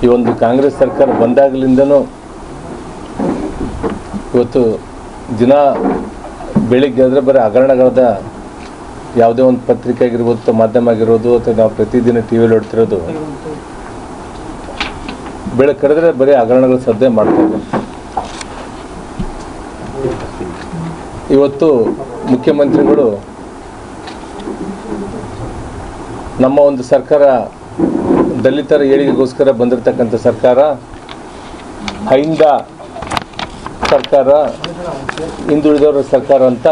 ಈ ಒಂದು ಕಾಂಗ್ರೆಸ್ ಸರ್ಕಾರ ಬಂದಾಗಲಿಂದನೂ ಇವತ್ತು ದಿನ ಬೆಳಿಗ್ಗೆ ಆದರೆ ಬರೀ ಹಗರಣಗಳದ ಯಾವುದೇ ಒಂದು ಪತ್ರಿಕೆ ಆಗಿರ್ಬೋದು ಅಥವಾ ಮಾಧ್ಯಮ ಆಗಿರ್ಬೋದು ಅಥವಾ ನಾವು ಪ್ರತಿದಿನ ಟಿ ವಿಯಲ್ಲಿ ನೋಡ್ತಿರೋದು ಬೆಳಗ್ಗೆ ಕರೆದ್ರೆ ಬರೀ ಹಗರಣಗಳ ಸದ್ದೆ ಮಾಡ್ತಾರೆ. ಇವತ್ತು ಮುಖ್ಯಮಂತ್ರಿಗಳು ನಮ್ಮ ಒಂದು ಸರ್ಕಾರ ದಲಿತರ ಏಳಿಗೆಗೋಸ್ಕರ ಬಂದಿರತಕ್ಕಂಥ ಸರ್ಕಾರ, ಹೈಂದ ಸರ್ಕಾರ, ಹಿಂದುಳಿದವರ ಸರ್ಕಾರ ಅಂತ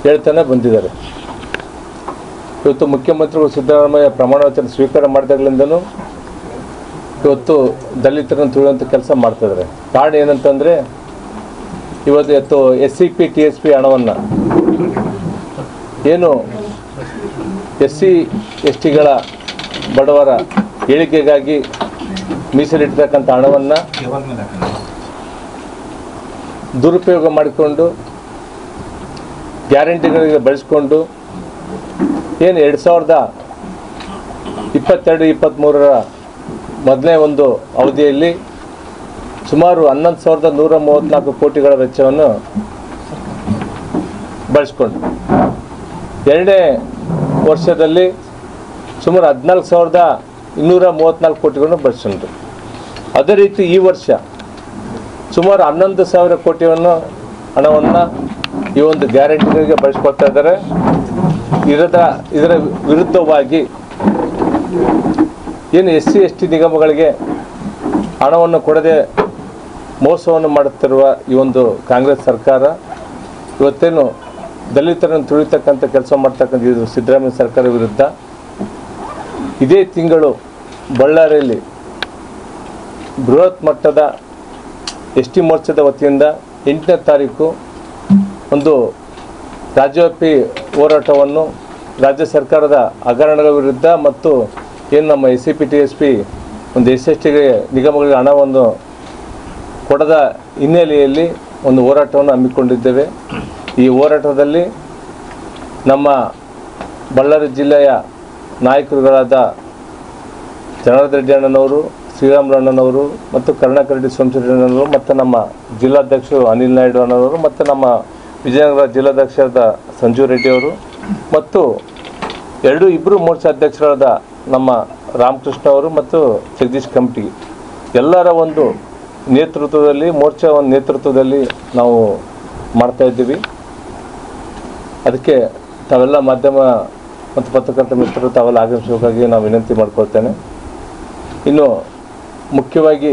ಹೇಳ್ತಾನೆ ಬಂದಿದ್ದಾರೆ. ಇವತ್ತು ಮುಖ್ಯಮಂತ್ರಿಗಳು ಸಿದ್ದರಾಮಯ್ಯ ಪ್ರಮಾಣ ವಚನ ಸ್ವೀಕಾರ ಮಾಡಿದಾಗಲಿಂದನೂ ಇವತ್ತು ದಲಿತರನ್ನು ತುಳಿಯುವಂಥ ಕೆಲಸ ಮಾಡ್ತಿದ್ದಾರೆ. ಕಾರಣ ಏನಂತಂದರೆ ಇವತ್ತು SCP TSP ಹಣವನ್ನು ಏನು SC STಗಳ ಬಡವರ ಏಳಿಗೆಗಾಗಿ ಮೀಸಲಿಟ್ಟಿರ್ತಕ್ಕಂಥ ಹಣವನ್ನು ದುರುಪಯೋಗ ಮಾಡಿಕೊಂಡು ಗ್ಯಾರಂಟಿಗಳಿಗೆ ಬಳಸ್ಕೊಂಡು ಏನು 2022-23ರ ಮೊದಲನೇ ಒಂದು ಅವಧಿಯಲ್ಲಿ ಸುಮಾರು 11,134 ಕೋಟಿಗಳ ವೆಚ್ಚವನ್ನು ಬಳಸ್ಕೊಂಡು ಎರಡನೇ ವರ್ಷದಲ್ಲಿ ಸುಮಾರು 14,234 ಕೋಟಿಗಳನ್ನು ಬಳಸ್ಕೊಂಡ್ರು. ಅದೇ ರೀತಿ ಈ ವರ್ಷ ಸುಮಾರು 11,000 ಕೋಟಿಯನ್ನು ಹಣವನ್ನು ಈ ಒಂದು ಗ್ಯಾರಂಟಿಗಳಿಗೆ ಬಳಸ್ಕೊಳ್ತಾ ಇದ್ದಾರೆ. ಇದರ ವಿರುದ್ಧವಾಗಿ ಏನು SC ST ನಿಗಮಗಳಿಗೆ ಹಣವನ್ನು ಕೊಡದೆ ಮೋಸವನ್ನು ಮಾಡುತ್ತಿರುವ ಈ ಒಂದು ಕಾಂಗ್ರೆಸ್ ಸರ್ಕಾರ ಇವತ್ತೇನು ದಲಿತರನ್ನು ತುಳಿತಕ್ಕಂಥ ಕೆಲಸ ಮಾಡ್ತಕ್ಕಂಥ ಇದು ಸಿದ್ದರಾಮಯ್ಯ ಸರ್ಕಾರ ವಿರುದ್ಧ ಇದೇ ತಿಂಗಳು ಬಳ್ಳಾರಿಯಲ್ಲಿ ಬೃಹತ್ ಮಟ್ಟದ ST ಮೋರ್ಚಾದ ವತಿಯಿಂದ 8ನೇ ತಾರೀಕು ಒಂದು ರಾಜ್ಯವ್ಯಾಪಿ ಹೋರಾಟವನ್ನು ರಾಜ್ಯ ಸರ್ಕಾರದ ಹಗರಣಗಳ ವಿರುದ್ಧ ಮತ್ತು ಏನು ನಮ್ಮ SCP TSP ಒಂದು SC ನಿಗಮಗಳಿಗೆ ಹಣವನ್ನು ಕೊಡದ ಹಿನ್ನೆಲೆಯಲ್ಲಿ ಒಂದು ಹೋರಾಟವನ್ನು ಹಮ್ಮಿಕೊಂಡಿದ್ದೇವೆ. ಈ ಹೋರಾಟದಲ್ಲಿ ನಮ್ಮ ಬಳ್ಳಾರಿ ಜಿಲ್ಲೆಯ ನಾಯಕರುಗಳಾದ ಜನಾರ್ದನ ರೆಡ್ಡಿ ಅಣ್ಣನವರು, ಶ್ರೀರಾಮುಲು ಅಣ್ಣನವರು ಮತ್ತು ಕರುಣಾಕರ್ ರೆಡ್ಡಿ ಸೋಮಶೇಖರ ಅಣ್ಣನವರು ಮತ್ತು ನಮ್ಮ ಜಿಲ್ಲಾಧ್ಯಕ್ಷರು ಅನಿಲ್ ನಾಯ್ಡು ಅಣ್ಣನವರು ಮತ್ತು ನಮ್ಮ ವಿಜಯನಗರ ಜಿಲ್ಲಾಧ್ಯಕ್ಷರಾದ ಸಂಜೀವ್ ರೆಡ್ಡಿ ಅವರು ಮತ್ತು ಇಬ್ಬರು ಮೋರ್ಚಾ ಅಧ್ಯಕ್ಷರಾದ ನಮ್ಮ ರಾಮಕೃಷ್ಣ ಅವರು ಮತ್ತು ಜಗದೀಶ್ ಕಮಟಿ ಎಲ್ಲರ ಒಂದು ನೇತೃತ್ವದಲ್ಲಿ ಮೋರ್ಚಾ ಒಂದು ನೇತೃತ್ವದಲ್ಲಿ ನಾವು ಮಾಡ್ತಾಯಿದ್ದೀವಿ. ಅದಕ್ಕೆ ತಾವೆಲ್ಲ ಮಾಧ್ಯಮ ಮತ್ತು ಪತ್ರಕರ್ತ ಮಿತ್ರರು ತಾವೆಲ್ಲ ಆಗಮಿಸಬೇಕಾಗಿ ನಾವು ವಿನಂತಿ ಮಾಡ್ಕೊಳ್ತೇನೆ. ಇನ್ನು ಮುಖ್ಯವಾಗಿ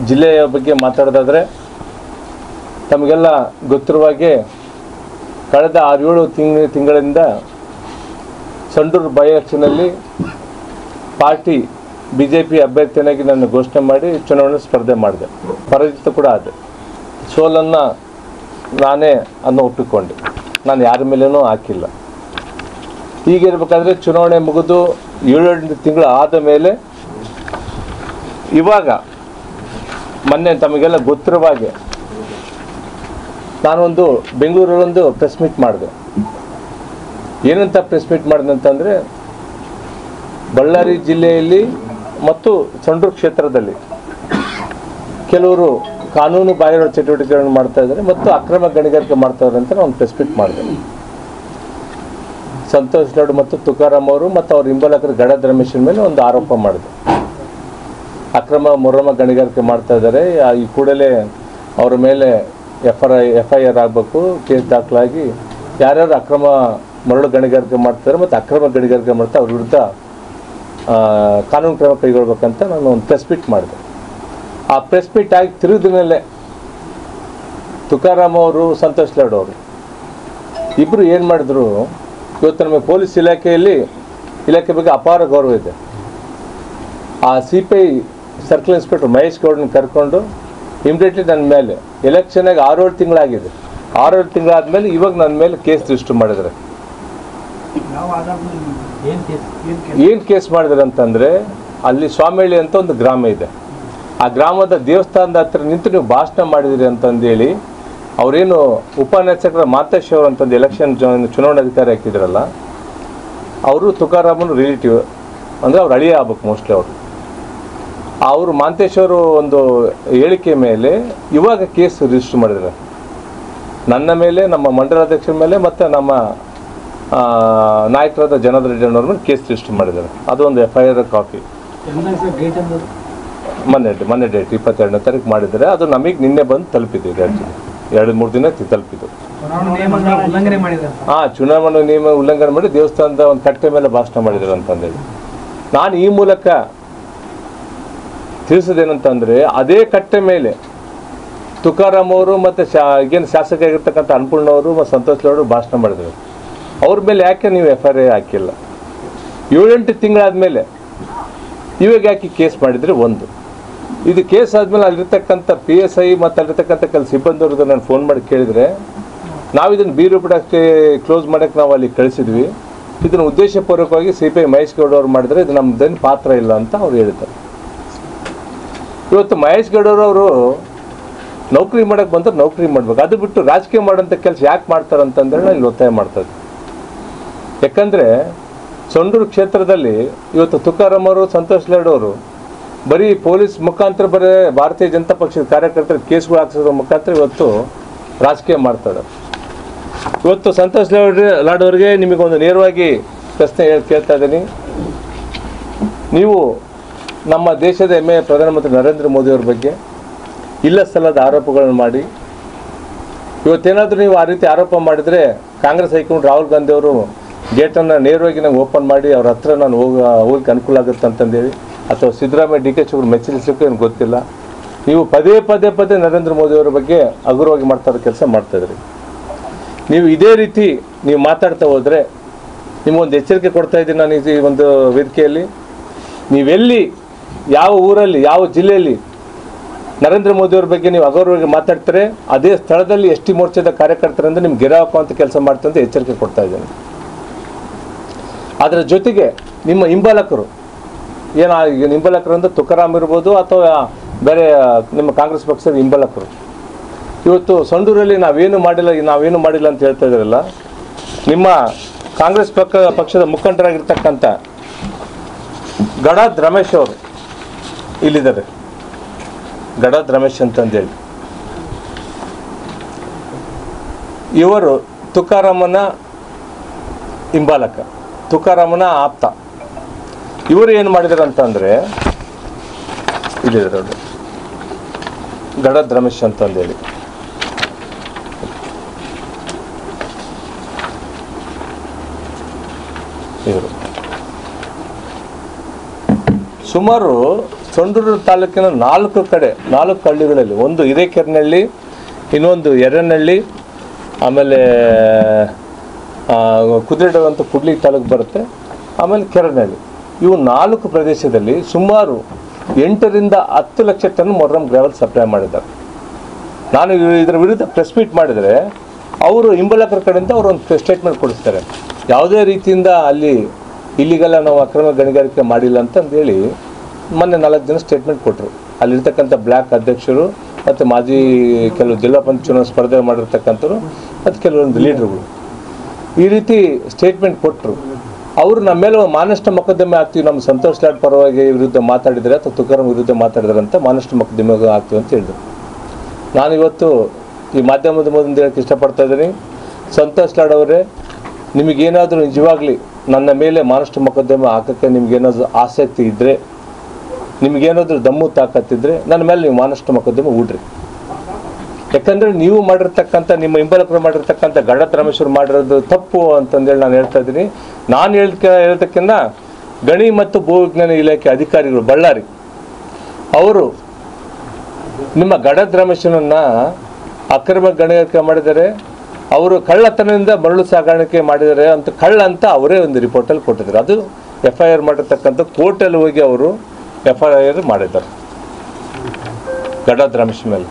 ಜಿಲ್ಲೆಯ ಬಗ್ಗೆ ಮಾತಾಡೋದಾದರೆ ತಮಗೆಲ್ಲ ಗೊತ್ತಿರುವ ಹಾಗೆ ಕಳೆದ 6-7 ತಿಂಗಳಿಂದ ಸಂಡೂರು ಬೈ ಎಲೆಕ್ಷನಲ್ಲಿ ಪಾರ್ಟಿ BJP ಅಭ್ಯರ್ಥಿಯಾಗಿ ನಾನು ಘೋಷಣೆ ಮಾಡಿ ಚುನಾವಣೆ ಸ್ಪರ್ಧೆ ಮಾಡಿದೆ. ಪರಾಜಿತ ಕೂಡ ಆದೆ. ಸೋಲನ್ನು ನಾನೇ ಒಪ್ಪಿಕೊಂಡೆ. ನಾನು ಯಾರ ಮೇಲೇನೂ ಹಾಕಿಲ್ಲ. ಹೀಗಿರ್ಬೇಕಾದ್ರೆ ಚುನಾವಣೆ ಮುಗಿದು 7-8 ತಿಂಗಳು ಆದ ಮೇಲೆ ಇವಾಗ ಮೊನ್ನೆ ತಮಗೆಲ್ಲ ಗೊತ್ತಿರುವ ಹಾಗೆ ನಾನೊಂದು ಬೆಂಗಳೂರಲ್ಲೊಂದು ಪ್ರೆಸ್ ಮೀಟ್ ಮಾಡಿದೆ. ಏನಂತ ಪ್ರೆಸ್ ಮೀಟ್ ಮಾಡಿದೆ ಅಂತಂದರೆ ಬಳ್ಳಾರಿ ಜಿಲ್ಲೆಯಲ್ಲಿ ಮತ್ತು ಸಂಡೂರು ಕ್ಷೇತ್ರದಲ್ಲಿ ಕೆಲವರು ಕಾನೂನು ಬಾಹಿರ ಚಟುವಟಿಕೆಗಳನ್ನು ಮಾಡ್ತಾ ಇದ್ದಾರೆ ಮತ್ತು ಅಕ್ರಮ ಗಣಿಗಾರಿಕೆ ಮಾಡ್ತಾ ಇದ್ದಾರೆ ಅಂತ ನಾನು ಪ್ರೆಸ್ ಮೀಟ್ ಮಾಡಿದೆ. ಸಂತೋಷ್ ಲಾಡು ಮತ್ತು ತುಕಾರಾಮ್ ಅವರು ಮತ್ತು ಅವ್ರ ಹಿಂಬಾಲಕರು ಗಡದ ರಮೇಶನ ಮೇಲೆ ಒಂದು ಆರೋಪ ಮಾಡಿದೆ. ಅಕ್ರಮ ಗಣಿಗಾರಿಕೆ ಮಾಡ್ತಾ ಇದ್ದಾರೆ, ಈ ಕೂಡಲೇ ಅವರ ಮೇಲೆ FIR ಆಗಬೇಕು, ಕೇಸ್ ದಾಖಲಾಗಿ ಯಾರ್ಯಾರು ಅಕ್ರಮ ಮರಳು ಗಣಿಗಾರಿಕೆ ಮಾಡ್ತಾರೆ ಮತ್ತು ಅಕ್ರಮ ಗಣಿಗಾರಿಕೆ ಮಾಡ್ತಾರೆ ಅವ್ರ ವಿರುದ್ಧ ಕಾನೂನು ಕ್ರಮ ಕೈಗೊಳ್ಬೇಕಂತ ನಾನು ಒಂದು ಪ್ರೆಸ್ ಮೀಟ್ ಮಾಡಿದೆ. ಆ ಪ್ರೆಸ್ ಮೀಟ್ ಆಗಿ ತಿರುಗಿದ ಮೇಲೆ ತುಕಾರಾಮ್ ಅವರು, ಸಂತೋಷ್ ಲಾಡು ಅವರು ಇಬ್ಬರು ಏನು ಮಾಡಿದ್ರು, ಇವತ್ತು ನಮಗೆ ಪೊಲೀಸ್ ಇಲಾಖೆ ಬಗ್ಗೆ ಅಪಾರ ಗೌರವ ಇದೆ. ಆ CPI ಸರ್ಕಲ್ ಇನ್ಸ್ಪೆಕ್ಟರ್ ಮಹೇಶ್ ಗೌಡನ ಕರ್ಕೊಂಡು ಇಮಿಡಿಯೇಟ್ಲಿ ನನ್ನ ಮೇಲೆ ಎಲೆಕ್ಷನಾಗಿ 6-7 ತಿಂಗಳಾಗಿದೆ. 6-7 ತಿಂಗಳಾದಮೇಲೆ ಇವಾಗ ನನ್ನ ಮೇಲೆ ಕೇಸ್ ರಿಜಿಸ್ಟರ್ ಮಾಡಿದ್ದಾರೆ. ಏನು ಕೇಸ್ ಮಾಡಿದ್ದಾರೆ ಅಂತಂದರೆ, ಅಲ್ಲಿ ಸ್ವಾಮಿಹಳ್ಳಿ ಅಂತ ಒಂದು ಗ್ರಾಮ ಇದೆ. ಆ ಗ್ರಾಮದ ದೇವಸ್ಥಾನದ ಹತ್ರ ನಿಂತು ನೀವು ಭಾಷಣ ಮಾಡಿದಿರಿ ಅಂತಂದೇಳಿ ಅವರೇನು ಉಪನ್ಯಾಸಕರ ಮಾತೇಶ್ ಅವರು ಅಂತಂದು ಎಲೆಕ್ಷನ್ ಚುನಾವಣಾಧಿಕಾರಿ ಹಾಕಿದ್ರಲ್ಲ, ಅವರು ತುಕಾರಾಮನ ರಿಲೇಟಿವ್, ಅಂದರೆ ಅವ್ರು ಅಳಿಯ ಆಗ್ಬೇಕು ಮೋಸ್ಟ್ಲಿ ಅವರು. ಅವರು ಮಾಂತೇಶ್ ಅವರು ಒಂದು ಹೇಳಿಕೆ ಮೇಲೆ ಇವಾಗ ಕೇಸ್ ರಿಜಿಸ್ಟರ್ ಮಾಡಿದ್ದಾರೆ. ನನ್ನ ಮೇಲೆ, ನಮ್ಮ ಮಂಡಲಾಧ್ಯಕ್ಷರ ಮೇಲೆ ಮತ್ತು ನಮ್ಮ ನಾಯಕರಾದ ಜನಾರ್ದನ್ ರೆಡ್ಡಿ ಅವ್ರ ಮೇಲೆ ಕೇಸ್ ರಿಜಿಸ್ಟರ್ ಮಾಡಿದ್ದಾರೆ. ಅದೊಂದು FIR ಕಾಪಿ ಮೊನ್ನೆ ಡೇಟ್ 22ನೇ ತಾರೀಕು ಮಾಡಿದ್ದಾರೆ. ಅದು ನಮಗೆ ನಿನ್ನೆ ಬಂದು ತಲುಪಿದೆ. ಆ್ಯಕ್ಚುಲಿ 2-3 ದಿನ ತಲುಪಿದ್ದು. ಚುನಾವಣಾ ನಿಯಮ ಉಲ್ಲಂಘನೆ ಮಾಡಿ ದೇವಸ್ಥಾನದ ಒಂದು ಕಟ್ಟೆ ಮೇಲೆ ಭಾಷಣ ಮಾಡಿದ್ದಾರೆ ಅಂತಂದೇಳಿ ನಾನು ಈ ಮೂಲಕ ತಿಳಿಸೋದೇನಂತಂದರೆ, ಅದೇ ಕಟ್ಟೆ ಮೇಲೆ ತುಕಾರಾಮ್ ಅವರು ಮತ್ತು ಈಗೇನು ಶಾಸಕರಾಗಿರ್ತಕ್ಕಂಥ ಅನ್ನಪೂರ್ಣ ಅವರು ಮತ್ತು ಸಂತೋಷ್ ಅವರು ಭಾಷಣ ಮಾಡಿದರು. ಅವ್ರ ಮೇಲೆ ಯಾಕೆ ನೀವು FIR ಹಾಕಿಲ್ಲ? 7-8 ತಿಂಗಳಾದಮೇಲೆ ಇವಾಗ ಯಾಕೆ ಕೇಸ್ ಮಾಡಿದರೆ? ಒಂದು ಇದು ಕೇಸ್ ಆದಮೇಲೆ ಅಲ್ಲಿರ್ತಕ್ಕಂಥ PSI ಮತ್ತು ಅಲ್ಲಿರ್ತಕ್ಕಂಥ ಕೆಲ ಸಿಬ್ಬಂದಿಯವ್ರದ್ದು ನಾನು ಫೋನ್ ಮಾಡಿ ಕೇಳಿದರೆ, ನಾವು ಇದನ್ನು ಬೀರು ಬಿಡೋಕ್ಕೆ ಕ್ಲೋಸ್ ಮಾಡೋಕ್ಕೆ ನಾವು ಅಲ್ಲಿ ಕಳಿಸಿದ್ವಿ, ಇದನ್ನು ಉದ್ದೇಶಪೂರ್ವಕವಾಗಿ CPI ಮಹೇಶ್ ಗೌಡ ಅವ್ರು ಮಾಡಿದರೆ ಇದು ನಮ್ಮದೇನು ಪಾತ್ರ ಇಲ್ಲ ಅಂತ ಅವ್ರು ಹೇಳ್ತಾರೆ. ಇವತ್ತು ಮಹೇಶ್ ಗೌಡರವರು ನೌಕರಿ ಮಾಡೋಕ್ಕೆ ಬಂದ್ರೆ ನೌಕರಿ ಮಾಡಬೇಕು, ಅದು ಬಿಟ್ಟು ರಾಜಕೀಯ ಮಾಡೋಂಥ ಕೆಲಸ ಯಾಕೆ ಮಾಡ್ತಾರಂತಂದೇಳಿ ನಾನು ಇಲ್ಲಿ ಒತ್ತಾಯ ಮಾಡ್ತಾರೆ. ಯಾಕಂದರೆ ಸೊಂಡೂರು ಕ್ಷೇತ್ರದಲ್ಲಿ ಇವತ್ತು ತುಕಾರಾಮ್ ಅವರು, ಸಂತೋಷ್ ಲಾಡ್ ಅವರು ಬರೀ ಪೊಲೀಸ್ ಮುಖಾಂತರ, ಬರೀ ಭಾರತೀಯ ಜನತಾ ಪಕ್ಷದ ಕಾರ್ಯಕರ್ತರ ಕೇಸ್ಗಳು ಹಾಕ್ಸೋದ್ರ ಮುಖಾಂತರ ಇವತ್ತು ರಾಜಕೀಯ ಮಾಡ್ತಾರೆ. ಇವತ್ತು ಸಂತೋಷ್ ಲಾಡ್ ಅವರಿಗೆ ನಿಮಗೊಂದು ನೇರವಾಗಿ ಪ್ರಶ್ನೆ ಕೇಳ್ತಾ ಇದ್ದೀನಿ. ನೀವು ನಮ್ಮ ದೇಶದ ಹೆಮ್ಮೆಯ ಪ್ರಧಾನಮಂತ್ರಿ ನರೇಂದ್ರ ಮೋದಿಯವ್ರ ಬಗ್ಗೆ ಇಲ್ಲ ಸಲ್ಲದ ಆರೋಪಗಳನ್ನು ಮಾಡಿ, ಇವತ್ತೇನಾದರೂ ನೀವು ಆ ರೀತಿ ಆರೋಪ ಮಾಡಿದರೆ ಕಾಂಗ್ರೆಸ್ ಹೈಕಮಾಂಡ್ ರಾಹುಲ್ ಗಾಂಧಿ ಅವರು ಗೇಟನ್ನು ನೇರವಾಗಿ ನಂಗೆ ಓಪನ್ ಮಾಡಿ ಅವ್ರ ಹತ್ರ ನಾನು ಹೋಗಕ್ಕೆ ಅನುಕೂಲ ಆಗುತ್ತೆ ಅಂತಂದೇಳಿ, ಅಥವಾ ಸಿದ್ದರಾಮಯ್ಯ DK ಅವರು ಮೆಚ್ಚರಿಸಲಿಕ್ಕೆ ಏನು ಗೊತ್ತಿಲ್ಲ. ನೀವು ಪದೇ ನರೇಂದ್ರ ಮೋದಿಯವರ ಬಗ್ಗೆ ಹಗುರವಾಗಿ ಮಾಡ್ತಾ ಇರೋ ಕೆಲಸ ಮಾಡ್ತಾಯಿದ್ರಿ. ನೀವು ಇದೇ ರೀತಿ ನೀವು ಮಾತಾಡ್ತಾ ಹೋದರೆ ನಿಮಗೊಂದು ಎಚ್ಚರಿಕೆ ಕೊಡ್ತಾ ಇದ್ದೀನಿ ನಾನು ಈ ಒಂದು ವೇದಿಕೆಯಲ್ಲಿ. ನೀವೆಲ್ಲಿ, ಯಾವ ಊರಲ್ಲಿ, ಯಾವ ಜಿಲ್ಲೆಯಲ್ಲಿ ನರೇಂದ್ರ ಮೋದಿಯವ್ರ ಬಗ್ಗೆ ನೀವು ಹಗುರವಾಗಿ ಮಾತಾಡ್ತಾರೆ, ಅದೇ ಸ್ಥಳದಲ್ಲಿ ST ಮೋರ್ಚಾದ ಕಾರ್ಯಕರ್ತರಿಂದ ನಿಮ್ಗೆ ಗೆರೆ ಹಾಕುವಂಥ ಕೆಲಸ ಮಾಡ್ತಾ ಅಂತ ಎಚ್ಚರಿಕೆ ಕೊಡ್ತಾ ಇದ್ದೀನಿ. ಅದರ ಜೊತೆಗೆ ನಿಮ್ಮ ಹಿಂಬಾಲಕರು ಹಿಂಬಾಲಕರು ಅಂದರೆ ತುಕಾರಾಮ್ ಇರ್ಬೋದು ಅಥವಾ ಬೇರೆ ನಿಮ್ಮ ಕಾಂಗ್ರೆಸ್ ಪಕ್ಷದ ಹಿಂಬಾಲಕರು, ಇವತ್ತು ಸಂಡೂರಲ್ಲಿ ನಾವೇನು ಮಾಡಿಲ್ಲ ಅಂತ ಹೇಳ್ತಾ ಇದ್ದಾರಲ್ಲ, ನಿಮ್ಮ ಕಾಂಗ್ರೆಸ್ ಪಕ್ಷದ ಮುಖಂಡರಾಗಿರ್ತಕ್ಕಂಥ ಗಡಾದ್ ರಮೇಶ್ ಅವರು ಇಲ್ಲಿದ್ದಾರೆ. ಗಡಾದ್ ರಮೇಶ್ ಅಂತಂದೇಳಿ ಇವರು ತುಕಾರಾಮನ ಹಿಂಬಾಲಕ, ತುಕಾರಾಮನ ಆಪ್ತ. ಇವರು ಏನು ಮಾಡಿದ್ದಾರೆ ಅಂತಂದರೆ, ಇಲ್ಲಿದ್ದಾರೆ ಅವರು ಗಡಾದ್ ರಮೇಶ್ ಅಂತಂದೇಳಿ, ಇವರು ಸುಮಾರು ಸೊಂಡೂರು ತಾಲೂಕಿನ 4 ಹಳ್ಳಿಗಳಲ್ಲಿ, ಒಂದು ಹಿರೇಕೆರನಹಳ್ಳಿ, ಇನ್ನೊಂದು ಯರನಹಳ್ಳಿ, ಆಮೇಲೆ ಕುದುರೆಡ ಅಂತ ಕುಡ್ಲಿ ತಾಲೂಕು ಬರುತ್ತೆ, ಆಮೇಲೆ ಕೆರನಹಳ್ಳಿ, ಇವು 4 ಪ್ರದೇಶದಲ್ಲಿ ಸುಮಾರು 8 ರಿಂದ 10 lakh ton Muharram gravel supply ಮಾಡಿದ್ದಾರೆ. ನಾನು ಇದರ ವಿರುದ್ಧ ಪ್ರೆಸ್ ಮೀಟ್ ಮಾಡಿದರೆ ಅವರು ಹಿಂಬಾಲಕರ ಕಡೆಯಿಂದ ಅವರು ಒಂದು ಸ್ಟೇಟ್ಮೆಂಟ್ ಕೊಡಿಸ್ತಾರೆ, ಯಾವುದೇ ರೀತಿಯಿಂದ ಅಲ್ಲಿ ಇಲ್ಲಿಗೆಲ್ಲ ನಾವು ಅಕ್ರಮ ಗಣಿಗಾರಿಕೆ ಮಾಡಿಲ್ಲ ಅಂತಂದೇಳಿ ಮೊನ್ನೆ 4 ಜನ ಸ್ಟೇಟ್ಮೆಂಟ್ ಕೊಟ್ಟರು. ಅಲ್ಲಿರ್ತಕ್ಕಂಥ ಬ್ಲ್ಯಾಕ್ ಅಧ್ಯಕ್ಷರು ಮತ್ತು ಮಾಜಿ ಕೆಲವು ಜಿಲ್ಲಾ ಪಂಚಾಯತ್ ಚುನಾವಣಾ ಸ್ಪರ್ಧೆ ಮಾಡಿರ್ತಕ್ಕಂಥವ್ರು ಮತ್ತು ಕೆಲವೊಂದು ಲೀಡ್ರುಗಳು ಈ ರೀತಿ ಸ್ಟೇಟ್ಮೆಂಟ್ ಕೊಟ್ಟರು. ಅವರು ನಮ್ಮ ಮೇಲೆ ಮಾನಷ್ಟ ಮೊಕದ್ದಮೆ ಆಗ್ತೀವಿ, ನಮ್ಮ ಸಂತೋಷ್ ಲಾಡ್ ಪರವಾಗಿ ವಿರುದ್ಧ ಮಾತಾಡಿದರೆ ಅಥವಾ ತುಕಾರಾಮ್ ವಿರುದ್ಧ ಮಾತಾಡಿದ್ರೆ ಅಂತ ಮಾನಷ್ಟ ಮೊಕದ್ದಮೆ ಆಗ್ತೀವಿ ಅಂತ ಹೇಳಿದ್ರು. ನಾನಿವತ್ತು ಈ ಮಾಧ್ಯಮದ ಮುಂದೆ ಹೇಳಕ್ಕೆ ಇಷ್ಟಪಡ್ತಾ ಇದ್ದೀನಿ, ಸಂತೋಷ್ ಲಾಡ್ ಅವರೇ, ನಿಮಗೇನಾದರೂ ನಿಜವಾಗ್ಲಿ ನನ್ನ ಮೇಲೆ ಮಾನಷ್ಟ ಮೊಕದ್ದಮೆ ಹಾಕೋಕ್ಕೆ ನಿಮಗೇನಾದರೂ ಆಸಕ್ತಿ ಇದ್ದರೆ, ನಿಮಗೇನಾದರೂ ದಮ್ಮು ತಾಕತ್ತಿದ್ರೆ ನನ್ನ ಮೇಲೆ ನೀವು ಮಾನಷ್ಟ ಮೊಕದ್ದಮೆ ಹೂಡ್ರಿ. ಯಾಕಂದರೆ ನೀವು ಮಾಡಿರ್ತಕ್ಕಂಥ, ನಿಮ್ಮ ಹಿಂಬಾಲಕರು ಮಾಡಿರ್ತಕ್ಕಂಥ ಗಡಾದ್ ರಮೇಶ್ವರು ಮಾಡಿರೋದು ತಪ್ಪು ಅಂತಂದೇಳಿ ನಾನು ಹೇಳ್ತಾ ಇದ್ದೀನಿ. ನಾನು ಹೇಳ್ತಕ್ಕಿಂತ ಗಣಿ ಮತ್ತು ಭೂವಿಜ್ಞಾನ ಇಲಾಖೆ ಅಧಿಕಾರಿಗಳು ಬಳ್ಳಾರಿ ಅವರು ನಿಮ್ಮ ಗಡಾದ್ ರಮೇಶನನ್ನು ಅಕ್ರಮ ಗಣಿಗಾರಿಕೆ ಮಾಡಿದ್ದಾರೆ, ಅವರು ಕಳ್ಳತನದಿಂದ ಮರಳು ಸಾಗಾಣಿಕೆ ಮಾಡಿದ್ದಾರೆ ಅಂತ ಕಳ್ಳ ಅಂತ ಅವರೇ ಒಂದು ರಿಪೋರ್ಟಲ್ಲಿ ಕೊಟ್ಟಿದ್ದಾರೆ. ಅದು FIR ಮಾಡಿರ್ತಕ್ಕಂಥ ಕೋರ್ಟಲ್ಲಿ ಹೋಗಿ ಅವರು FIR ಮಾಡಿದ್ದಾರೆ ಗಡಾದ್ ರಮೇಶ್ ಮೇಲೆ.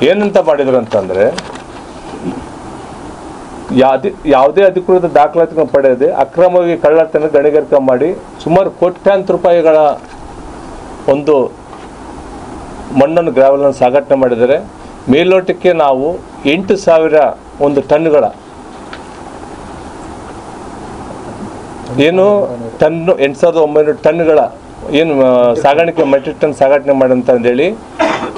ಏನಂತ ಮಾಡಿದ್ರು ಅಂತಂದರೆ, ಯಾವುದೇ ಅಧಿಕೃತ ದಾಖಲಾತಿಗಳನ್ನು ಪಡೆಯದೆ ಅಕ್ರಮವಾಗಿ ಕಳ್ಳತನ ಗಣಿಗಾರಿಕೆ ಮಾಡಿ ಸುಮಾರು ಕೋಟ್ಯಾಂತರ ರೂಪಾಯಿಗಳ ಒಂದು ಮಣ್ಣನ್ನು ಗ್ರಾವೆಲನ್ನು ಸಾಗಾಟನೆ ಮಾಡಿದ್ದಾರೆ. ಮೇಲ್ನೋಟಕ್ಕೆ ನಾವು 8,000 ಒಂದು ಟನ್ಗಳ ಏನು ಟನ್ನು 8,900 ಟನ್ಗಳ ಏನು ಸಾಗಾಣಿಕೆ ಮೆಟ್ರಿಕ್ ಟನ್ ಸಾಗಾಟನೆ ಮಾಡಂತ ಅಂದೇಳಿ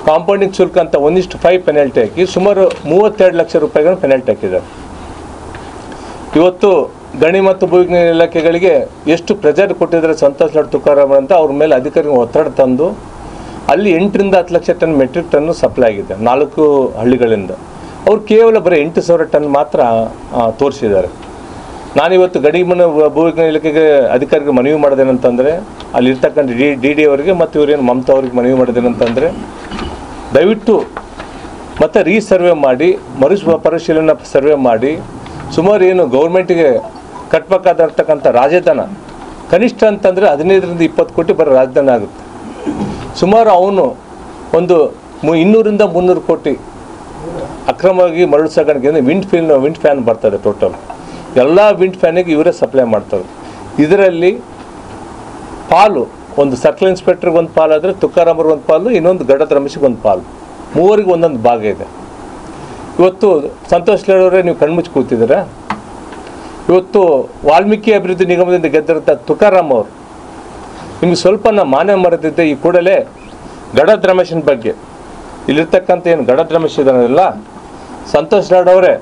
ಕಾಂಪೌಂಡಿಂಗ್ ಶುಲ್ಕ ಅಂತ 1:5 ಪೆನಾಲ್ಟಿ ಹಾಕಿ ಸುಮಾರು 32 ಲಕ್ಷ ರೂಪಾಯಿಗಳನ್ನು ಪೆನಾಲ್ಟಿ ಹಾಕಿದ್ದಾರೆ. ಇವತ್ತು ಗಣಿ ಮತ್ತು ಭೂವಿಜ್ಞಾನ ಇಲಾಖೆಗಳಿಗೆ ಎಷ್ಟು ಪ್ರೆಜರ್ ಕೊಟ್ಟಿದ್ದಾರೆ ಸಂತೋಷ್ ಲಾಡ್ ತುಕಾರಾಮ್ ಅಂತ ಅವ್ರ ಮೇಲೆ ಅಧಿಕಾರಿಗಳು ಒತ್ತಡ ತಂದು ಅಲ್ಲಿ 8 ರಿಂದ 10 lakh ton metric ton supply ಆಗಿದೆ 4 ಹಳ್ಳಿಗಳಿಂದ. ಅವ್ರು ಕೇವಲ ಬರೀ 8,000 ಟನ್ ಮಾತ್ರ ತೋರಿಸಿದ್ದಾರೆ. ನಾನಿವತ್ತು ಗಣಿ ಮತ್ತು ಭೂವಿಜ್ಞಾನ ಇಲಾಖೆಗೆ ಅಧಿಕಾರಿಗಳು ಮನವಿ ಮಾಡೋದೇನಂತಂದರೆ ಅಲ್ಲಿರ್ತಕ್ಕಂಥ ಡಿ ಅವರಿಗೆ ಮತ್ತು ಇವರೇನು ಮಮತಾ ಅವ್ರಿಗೆ ಮನವಿ ಮಾಡೋದೇನಂತಂದರೆ ದಯವಿಟ್ಟು ಮತ್ತೆ ರೀಸರ್ವೆ ಮಾಡಿ ಪರಿಶೀಲನೆ ಸರ್ವೆ ಮಾಡಿ ಸುಮಾರು ಏನು ಗೌರ್ಮೆಂಟಿಗೆ ಕಟ್ಟಬೇಕಾಗಿರ್ತಕ್ಕಂಥ ರಾಜಧನ ಕನಿಷ್ಠ ಅಂತಂದರೆ 15 ರಿಂದ 20 ಕೋಟಿ ಬರೋ ರಾಜಧನ ಆಗುತ್ತೆ. ಸುಮಾರು ಅವನು ಒಂದು 200 ರಿಂದ 300 ಕೋಟಿ ಅಕ್ರಮವಾಗಿ ಮರಳು ಸಾಗಾಣಿಕೆ ವಿಂಡ್ ಫ್ಯಾನ್ ಬರ್ತದೆ. ಟೋಟಲ್ ಎಲ್ಲ ವಿಂಡ್ ಫ್ಯಾನಿಗೆ ಇವರೇ ಸಪ್ಲೈ ಮಾಡ್ತಾರೆ. ಇದರಲ್ಲಿ ಪಾಲು ಒಂದು ಸರ್ಕಲ್ ಇನ್ಸ್ಪೆಕ್ಟರ್ಗೆ ಒಂದು ಪಾಲು ಆದರೆ ತುಕಾರಾಮರ್ಗೆ ಒಂದು ಪಾಲು, ಇನ್ನೊಂದು ಗಡ್ಡದ ರಮೇಶ್ಗೆ ಒಂದು ಪಾಲು, ಮೂವರಿಗೆ ಒಂದೊಂದು ಭಾಗ ಇದೆ. ಇವತ್ತು ಸಂತೋಷ್ ಲಾಡ್ ಅವರೇ ನೀವು ಕಣ್ಮುಚ್ಚಿ ಕೂತಿದ್ದೀರಾ. ಇವತ್ತು ವಾಲ್ಮೀಕಿ ಅಭಿವೃದ್ಧಿ ನಿಗಮದಿಂದ ಗೆದ್ದಿರುತ್ತ ತುಕಾರಾಮ್ ಅವರು ನಿಮಗೆ ಸ್ವಲ್ಪ ಮಾನ್ಯ ಮರೆತಿದ್ದೆ. ಈ ಕೂಡಲೇ ಗಡ್ಡದ ರಮೇಶನ ಬಗ್ಗೆ ಇಲ್ಲಿರ್ತಕ್ಕಂಥ ಏನು ಗಡ್ಡದ ರಮೇಶ್ ಇದಾನಲ್ಲ, ಸಂತೋಷ್ ಲಾಡ್ ಅವರೇ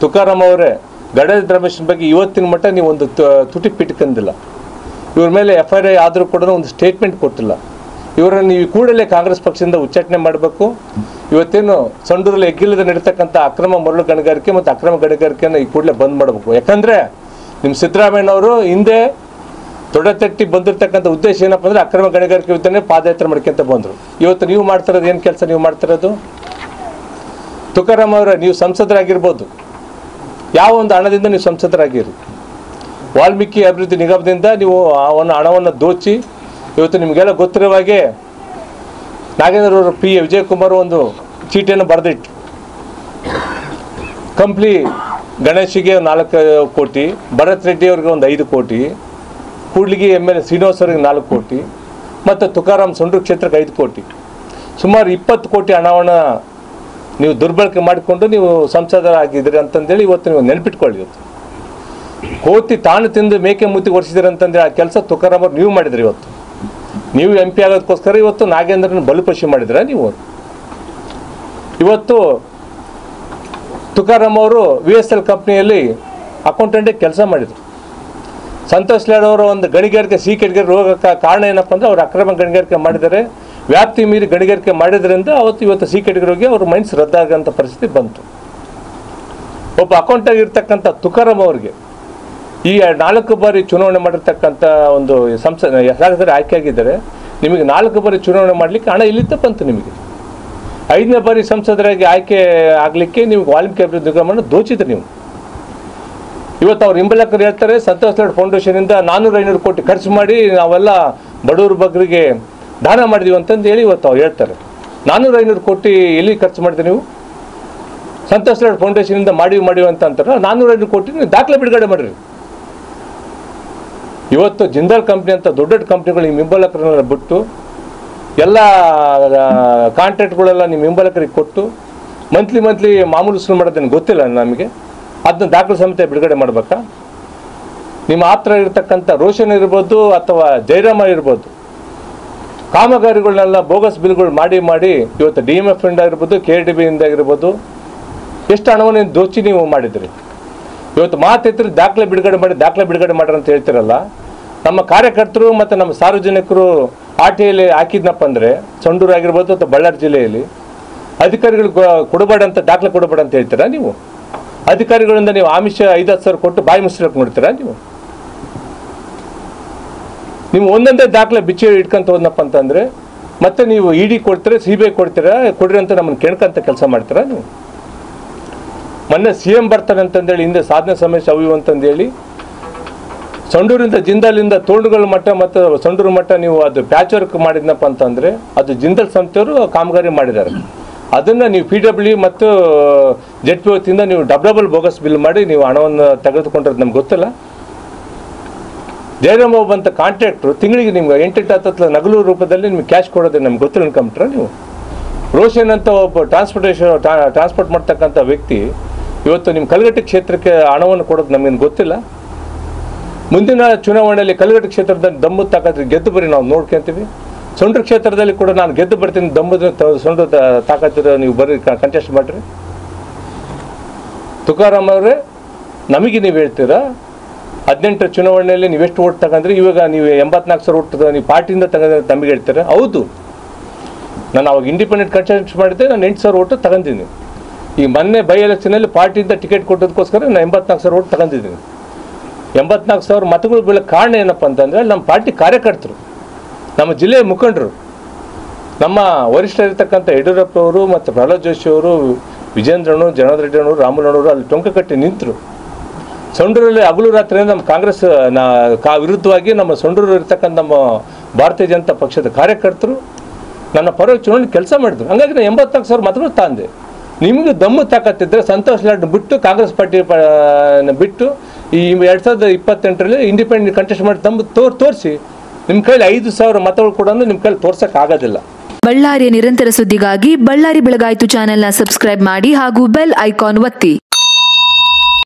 ತುಕಾರಾಮ್ ಅವರೇ ಗಡ್ಡದ ರಮೇಶನ ಬಗ್ಗೆ ಇವತ್ತಿನ ಮಟ್ಟ ನೀವು ಒಂದು ತುಟಿ ಪಿಟ್ಕಂದಿಲ್ಲ. ಇವ್ರ ಮೇಲೆ FIR ಆದರೂ ಕೂಡ ಒಂದು ಸ್ಟೇಟ್ಮೆಂಟ್ ಕೊಟ್ಟಿಲ್ಲ. ಇವರನ್ನು ನೀವು ಕೂಡಲೇ ಕಾಂಗ್ರೆಸ್ ಪಕ್ಷದಿಂದ ಉಚ್ಚಾಟನೆ ಮಾಡಬೇಕು. ಇವತ್ತೇನು ಸಂಡೂರಲ್ಲಿ ಎಗ್ಗಿಲ್ಲದೆ ನಡೀತಕ್ಕಂಥ ಅಕ್ರಮ ಮರಳು ಗಣಿಗಾರಿಕೆ ಮತ್ತು ಅಕ್ರಮ ಗಣಿಗಾರಿಕೆಯನ್ನು ಈ ಕೂಡಲೇ ಬಂದ್ ಮಾಡಬೇಕು. ಯಾಕಂದರೆ ನಿಮ್ಮ ಸಿದ್ದರಾಮಯ್ಯನವರು ಹಿಂದೆ ತೊಡೆತಟ್ಟಿ ಬಂದಿರತಕ್ಕಂಥ ಉದ್ದೇಶ ಏನಪ್ಪ ಅಂದರೆ ಅಕ್ರಮ ಗಣಿಗಾರಿಕೆ ವಿರುದ್ಧನೇ ಪಾದಯಾತ್ರೆ ಮಾಡ್ಕೊಂತ ಬಂದರು. ಇವತ್ತು ನೀವು ಮಾಡ್ತಿರೋದು ಏನು ಕೆಲಸ ನೀವು ಮಾಡ್ತಿರೋದು? ತುಕಾರಾಮ್ ಅವರ ನೀವು ಸಂಸದರಾಗಿರ್ಬೋದು, ಯಾವ ಒಂದು ಹಣದಿಂದ ನೀವು ಸಂಸದರಾಗಿರಿ. ವಾಲ್ಮೀಕಿ ಅಭಿವೃದ್ಧಿ ನಿಗಮದಿಂದ ನೀವು ಹಣವನ್ನು ದೋಚಿ ಇವತ್ತು ನಿಮಗೆಲ್ಲ ಗೊತ್ತಿರುವ ಹಾಗೆ ನಾಗೇಂದ್ರ ಅವರು P. ವಿಜಯಕುಮಾರ್ ಒಂದು ಚೀಟಿಯನ್ನು ಬರೆದಿಟ್ಟು ಕಂಪ್ಲಿ ಗಣೇಶಿಗೆ 4 ಕೋಟಿ, ಭರತ್ ರೆಡ್ಡಿ ಅವ್ರಿಗೆ ಒಂದು 5 ಕೋಟಿ, ಕೂಡ್ಲಿಗಿ MLA ಶ್ರೀನಿವಾಸ್ ಅವರಿಗೆ 4 ಕೋಟಿ ಮತ್ತು ತುಕಾರಾಮ್ ಸಂಡೂರು ಕ್ಷೇತ್ರಕ್ಕೆ 5 ಕೋಟಿ, ಸುಮಾರು 20 ಕೋಟಿ ಹಣವನ್ನು ನೀವು ದುರ್ಬಳಕೆ ಮಾಡಿಕೊಂಡು ನೀವು ಸಂಸದರಾಗಿದ್ದೀರಿ ಅಂತಂದೇಳಿ ಇವತ್ತು ನೀವು ನೆನಪಿಟ್ಕೊಳ್ಳಿ. ಇವತ್ತು ಕೋತಿ ತಾನು ತಿಂದು ಮೇಕೆ ಮುತ್ತಿ ಒರೆಸಿದಿರಿ ಅಂತಂದೇಳಿ ಆ ಕೆಲಸ ತುಕಾರಾಮ್ ಅವ್ರು ನೀವು ಮಾಡಿದ್ರಿ. ಇವತ್ತು ನೀವು MP ಆಗೋದಕ್ಕೋಸ್ಕರ ಇವತ್ತು ನಾಗೇಂದ್ರನ ಬಲಿಪಶು ಮಾಡಿದ್ರ ನೀವು. ಇವತ್ತು ತುಕಾರಾಮ್ ಅವರು VSL ಕಂಪ್ನಿಯಲ್ಲಿ ಅಕೌಂಟೆಂಟಾಗಿ ಕೆಲಸ ಮಾಡಿದರು. ಸಂತೋಷ್ ಲಾಡ್ ಅವರ ಒಂದು ಗಣಿಗಾರಿಕೆ ಸೀಕೆಟ್ಗೆ ರೋಗಕ್ಕೆ ಕಾರಣ ಏನಪ್ಪ ಅಂದರೆ ಅವರು ಅಕ್ರಮ ಗಣಿಗಾರಿಕೆ ಮಾಡಿದ್ದಾರೆ, ವ್ಯಾಪ್ತಿ ಮೀರಿ ಗಣಿಗಾರಿಕೆ ಮಾಡಿದ್ರಿಂದ ಇವತ್ತು ಸೀಕೆಟ್ಗೆ ಹೋಗಿ ಅವ್ರ ಮೈನ್ಸ್ ರದ್ದಾಗಂಥ ಪರಿಸ್ಥಿತಿ ಬಂತು. ಒಬ್ಬ ಅಕೌಂಟಾಗಿ ಇರ್ತಕ್ಕಂಥ ತುಕಾರಾಮ್ ಅವ್ರಿಗೆ ಈ 4 ಬಾರಿ ಚುನಾವಣೆ ಮಾಡಿರ್ತಕ್ಕಂಥ ಒಂದು ಶಾಸಕರು ಆಯ್ಕೆ ಆಗಿದ್ದಾರೆ. ನಿಮಗೆ 4 ಬಾರಿ ಚುನಾವಣೆ ಮಾಡಲಿಕ್ಕೆ ಹಣ ಇಲ್ಲಿಂದ ಬಂತು. ನಿಮಗೆ 5ನೇ ಬಾರಿ ಸಂಸದರಾಗಿ ಆಯ್ಕೆ ಆಗಲಿಕ್ಕೆ ನಿಮಗೆ ವಾಲ್ಮೀಕಿ ಅಭಿವೃದ್ಧಿ ನಿಗಮವನ್ನು ದೋಚಿದ್ರಿ ನೀವು. ಇವತ್ತು ಅವ್ರು ಹಿಂಬಲಕರು ಹೇಳ್ತಾರೆ ಸಂತೋಷ್ ಲಾಡ್ ಫೌಂಡೇಶನಿಂದ 400-500 ಕೋಟಿ ಖರ್ಚು ಮಾಡಿ ನಾವೆಲ್ಲ ಬಡವರು ಬಗ್ಗರಿಗೆ ದಾನ ಮಾಡಿದೀವಿ ಅಂತಂದು ಹೇಳಿ ಇವತ್ತು ಅವ್ರು ಹೇಳ್ತಾರೆ. 400-500 ಕೋಟಿ ಎಲ್ಲಿ ಖರ್ಚು ಮಾಡಿದೆ ನೀವು? ಸಂತೋಷ್ ಲಾಡ್ ಫೌಂಡೇಶನಿಂದ ಮಾಡಿವಿ ಅಂತ ಅಂತಾರೆ. 400-500 ಕೋಟಿ ನೀವು ದಾಖಲೆ ಬಿಡುಗಡೆ ಮಾಡಿರಿ. ಇವತ್ತು ಜಿಂದಾಲ್ ಕಂಪ್ನಿ ಅಂತ ದೊಡ್ಡ ದೊಡ್ಡ ಕಂಪ್ನಿಗಳು ನಿಮ್ಮ ಹಿಂಬಲಕರನ್ನೆಲ್ಲ ಬಿಟ್ಟು ಎಲ್ಲ ಕಾಂಟ್ರಾಕ್ಟ್ಗಳೆಲ್ಲ ನಿಮ್ಮ ಹಿಂಬಲಕರಿಗೆ ಕೊಟ್ಟು ಮಂತ್ಲಿ ಮಾಮೂಲು ಶುರು ಮಾಡೋದೇನು ಗೊತ್ತಿಲ್ಲ ನಮಗೆ. ಅದನ್ನ ದಾಖಲೆ ಸಮೇತ ಬಿಡುಗಡೆ ಮಾಡಬೇಕಾ? ನಿಮ್ಮ ಹತ್ರ ಇರತಕ್ಕಂಥ ರೋಷನ್ ಇರ್ಬೋದು ಅಥವಾ ಜಯರಾಮ ಇರ್ಬೋದು, ಕಾಮಗಾರಿಗಳನ್ನೆಲ್ಲ ಬೋಗಸ್ ಬಿಲ್ಗಳು ಮಾಡಿ ಇವತ್ತು DMF ಇಂದ ಆಗಿರ್ಬೋದು, KRDB ಇಂದ ಆಗಿರ್ಬೋದು ಎಷ್ಟು ಹಣವನ್ನು ದೋಚಿ ನೀವು ಮಾಡಿದ್ರಿ. ಇವತ್ತು ಮಾತೆತ್ತರಿ ದಾಖಲೆ ಬಿಡುಗಡೆ ಮಾಡಿ ಅಂತ ಹೇಳ್ತಿರಲ್ಲ. ನಮ್ಮ ಕಾರ್ಯಕರ್ತರು ಮತ್ತು ನಮ್ಮ ಸಾರ್ವಜನಿಕರು RTIಯಲ್ಲಿ ಹಾಕಿದ್ನಪ್ಪ ಅಂದರೆ ಸಂಡೂರು ಆಗಿರ್ಬೋದು ಅಥವಾ ಬಳ್ಳಾರಿ ಜಿಲ್ಲೆಯಲ್ಲಿ ಅಧಿಕಾರಿಗಳು ಕೊಡಬೇಡ ಅಂತ ದಾಖಲೆ ಕೊಡಬೇಡ ಅಂತ ಹೇಳ್ತೀರಾ ನೀವು? ಅಧಿಕಾರಿಗಳಿಂದ ನೀವು ಆಮಿಷ 5-10 ಸಾವಿರ ಕೊಟ್ಟು ಬಾಯಿ ಮುಚ್ಚಲಿಕ್ಕೆ ನೋಡ್ತೀರಾ ನೀವು? ನೀವು ಒಂದೊಂದೇ ದಾಖಲೆ ಬಿಚ್ಚಿ ಇಟ್ಕೊಂತ ಹೋದ್ನಪ್ಪ ಅಂತಂದರೆ ಮತ್ತೆ ನೀವು ED ಕೊಡ್ತೀರಾ, CBI ಕೊಡ್ರಿ ಅಂತ ನಮ್ಮನ್ನು ಕೆಣ್ಕಂತ ಕೆಲಸ ಮಾಡ್ತೀರಾ ನೀವು? ಮೊನ್ನೆ CM ಬರ್ತಾರೆ ಅಂತಂದೇಳಿ ಹಿಂದೆ ಸಾಧನೆ ಸಮೇಶ ಅವು ಅಂತಂದೇಳಿ ಸಂಡೂರಿಂದ ಜಿಂದಾಲಿಂದ ತೋಂಡುಗಳ ಮಟ್ಟ ಮತ್ತು ಸಂಡೂರು ಮಟ್ಟ ನೀವು ಅದು ಪ್ಯಾಚ್ ವರ್ಕ್ ಮಾಡಿದ್ನಪ್ಪ ಅಂತಂದರೆ ಅದು ಜಿಂದಾಲ್ ಸಂಸ್ಥೆಯವರು ಕಾಮಗಾರಿ ಮಾಡಿದ್ದಾರೆ. ಅದನ್ನು ನೀವು PW ಮತ್ತು ZP ವತಿಯಿಂದ ನೀವು ಡಬಲ್ ಬೋಗಸ್ ಬಿಲ್ ಮಾಡಿ ನೀವು ಹಣವನ್ನು ತೆಗೆದುಕೊಂಡಿರೋದು ನಮ್ಗೆ ಗೊತ್ತಿಲ್ಲ. ಜಯರಾಮ್ ಬಾಬು ಅಂತ ಕಾಂಟ್ರಾಕ್ಟ್ರು ತಿಂಗಳಿಗೆ ನಿಮ್ಗೆ 8-10 ನಗಲು ರೂಪದಲ್ಲಿ ನಿಮ್ಗೆ ಕ್ಯಾಶ್ ಕೊಡೋದೇ ನಮ್ಗೆ ಗೊತ್ತಿಲ್ಲ ಅನ್ಕೊಂಬಿಟ್ರೆ ನೀವು. ರೋಷನ್ ಅಂತ ಒಬ್ಬ ಟ್ರಾನ್ಸ್ಪೋರ್ಟ್ ಮಾಡ್ತಕ್ಕಂಥ ವ್ಯಕ್ತಿ ಇವತ್ತು ನಿಮ್ಮ ಕಲ್ಗಟ್ಟಿ ಕ್ಷೇತ್ರಕ್ಕೆ ಹಣವನ್ನು ಕೊಡೋದು ನಮಗೇನು ಗೊತ್ತಿಲ್ಲ. ಮುಂದಿನ ಚುನಾವಣೆಯಲ್ಲಿ ಕಲಘಟಗಿ ಕ್ಷೇತ್ರದಲ್ಲಿ ದಮ್ಮು ತಾಕತ್ತು ಗೆದ್ದು ಬರೀ ನಾವು ನೋಡ್ಕೊಂತೀವಿ. ಸೊಂಡ್ರ ಕ್ಷೇತ್ರದಲ್ಲಿ ಕೂಡ ನಾನು ಗೆದ್ದು ಬರ್ತೀನಿ, ದಮ್ಮದ ಸೊಂಡ್ರ ತಾಕತ್ತಿರೋ ನೀವು ಬರೀ ಕಂಟೆಸ್ಟ್ ಮಾಡಿರಿ. ತುಕಾರಾಮ್ ಅವರೇ, ನಮಗೆ ನೀವು ಹೇಳ್ತೀರಾ 18 ಚುನಾವಣೆಯಲ್ಲಿ ನೀವೆಷ್ಟು ಓಟ್ ತಗೊಂಡ್ರಿ, ಇವಾಗ ನೀವು 84,000 ಓಟ್ ನೀವು ಪಾರ್ಟಿಯಿಂದ ತಗೊಂಡ್ರೆ ತಮಗೆ ಹೇಳ್ತಾರೆ. ಹೌದು, ನಾನು ಅವಾಗ ಇಂಡಿಪೆಂಡೆಂಟ್ ಕಂಟೆಸ್ಟ್ ಮಾಡಿದ್ದೆ, ನಾನು 8,000 ಓಟು ತಗೊಂಡಿದ್ದೀನಿ. ಈಗ ಮೊನ್ನೆ ಬೈ ಎಲೆಕ್ಷನಲ್ಲಿ ಪಾರ್ಟಿಯಿಂದ ಟಿಕೆಟ್ ಕೊಟ್ಟೋದಕ್ಕೋಸ್ಕರ ನಾನು 84,000 ಓಟ್ ತಗೊಂಡಿದ್ದೀನಿ. 84,000 ಮತಗಳು ಬೀಳಕ್ಕೆ ಕಾರಣ ಏನಪ್ಪ ಅಂತಂದರೆ ನಮ್ಮ ಪಾರ್ಟಿ ಕಾರ್ಯಕರ್ತರು, ನಮ್ಮ ಜಿಲ್ಲೆಯ ಮುಖಂಡರು, ನಮ್ಮ ವರಿಷ್ಠರಿರ್ತಕ್ಕಂಥ ಯಡಿಯೂರಪ್ಪನವರು ಮತ್ತು ಪ್ರಹ್ಲಾದ್ ಜೋಶಿ ಅವರು, ವಿಜೇಂದ್ರನು, ಜನಾರ್ದನ್ ರೆಡ್ಡಿ ಅವರು, ರಾಮುಲನವರು ಅಲ್ಲಿ ಟೊಂಕ ಕಟ್ಟಿ ನಿಂತರು. ಸೊಂಡೂರಲ್ಲಿ ಹಗಲು ರಾತ್ರಿ ನಮ್ಮ ಕಾಂಗ್ರೆಸ್ ವಿರುದ್ಧವಾಗಿ ನಮ್ಮ ಸೊಂಡೂರು ಇರ್ತಕ್ಕಂಥ ನಮ್ಮ ಭಾರತೀಯ ಜನತಾ ಪಕ್ಷದ ಕಾರ್ಯಕರ್ತರು ನನ್ನ ಪರವಾಗಿ ಚುನಾವಣೆ ಕೆಲಸ ಮಾಡಿದ್ರು. ಹಂಗಾಗಿ ನಾನು 84,000 ಮತಗಳು ತಂದೆ. ನಿಮಗೆ ದಮ್ಮು ತಾಕತ್ತಿದ್ದರೆ ಸಂತೋಷ್ ಲಾಡ್ ಬಿಟ್ಟು ಕಾಂಗ್ರೆಸ್ ಪಾರ್ಟಿ ಬಿಟ್ಟು ಈ 2028ರಲ್ಲಿ ಇಂಡಿಪೆಂಡೆಂಟ್ ಕಂಟೆಸ್ಟ್ ಮಾಡಿ ದಮ್ಮು ತೋರಿಸಿ. ನಿಮ್ಮ ಕೈಲಿ 5,000 ಮತಗಳು ಕೂಡ ನಿಮ್ಮ ಕೈಲಿ ತೋರ್ಸೋಕ್ಕಾಗೋದಿಲ್ಲ. ಬಳ್ಳಾರಿಯ ನಿರಂತರ ಸುದ್ದಿಗಾಗಿ ಬಳ್ಳಾರಿ ಬೆಳಗಾಯಿತು ಚಾನೆಲ್ನ ಸಬ್ಸ್ಕ್ರೈಬ್ ಮಾಡಿ ಹಾಗೂ ಬೆಲ್ ಐಕಾನ್ ಒತ್ತಿ.